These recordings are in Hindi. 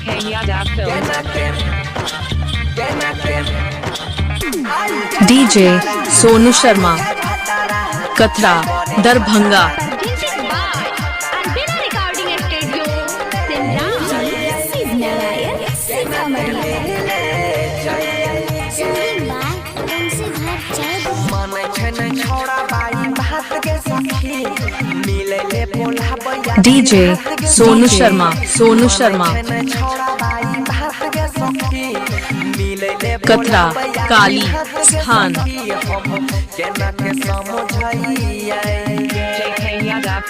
JK Yadav Films. DJ Sonu Sharma, कतरा, दरभंगा। DJ सोनू शर्मा, कतरा, काली स्थान। JK Yadav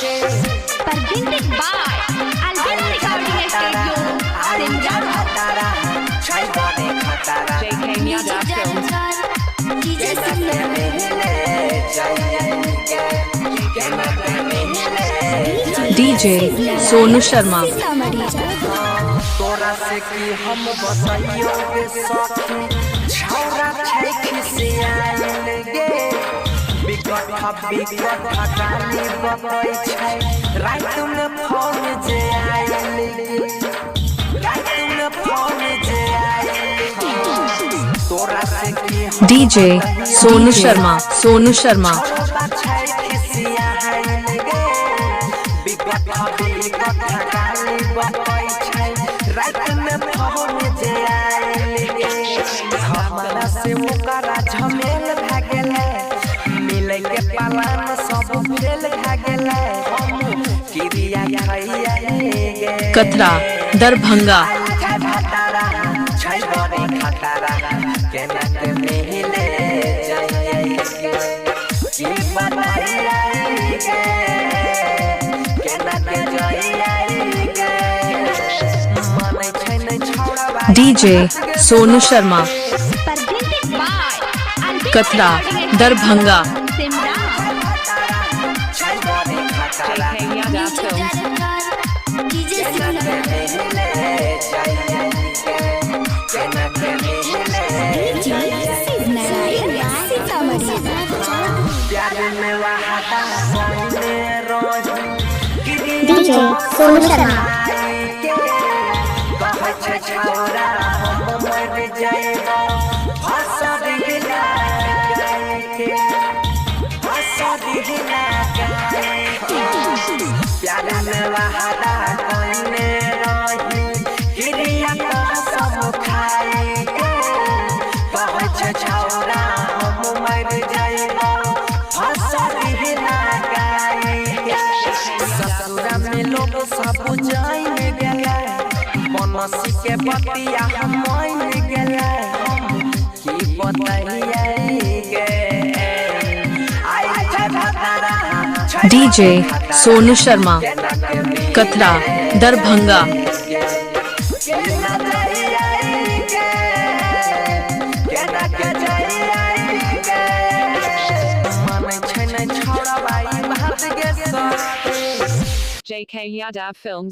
Presented by Albina Recording Studio, JK Yadav Films. DJ Sonu Sharma, तोरा से की हम बसइयो के सखी छौरा छै खिसियाल गे बिकट गाली बकै छै रात में फोन जे आइल गे रात में फोन जे आइल तोरा से की DJ सोनू शर्मा, गाली बकै छै रात में फोन जे आइल गे हमरा से ओकरा झमेल भए गेलै मिलै के पालन सब फेल भए गेलै किरिया खैया गे कतरा, दरभंगा। छै बड़ी खतरा केना के मिले जाइए की बताइए गे केना के जाइए गे मानै छै नै छौड़ा DJ Sonu Sharma, Presented by Albina कतरा, Recording दरभंगा। Studio, छै बड़ी खतरा JK Yadav Films. केना के मिले जाइए केना के मिले प्यार में वहादा सोने रोज DJ सोनू शर्मा, कहै छै छौरा हम मर जाएबो फसर गिला के फसर गिला के प्यार में वहादा कोने रही किरिया कसम खाए के कहै छै छौरा हम मर जाएबो फसर गिला के ससुरा में लोग सब जान गेलै बनसी के बतिया हम मान गेलै की बताइए गे आई छै भतरा DJ सोनू शर्मा, कतरा, दरभंगा। केना जाइए गे केना के जाइए गे मानै छै नै छौड़ा बाई भात गे सखी JK Yadav Films.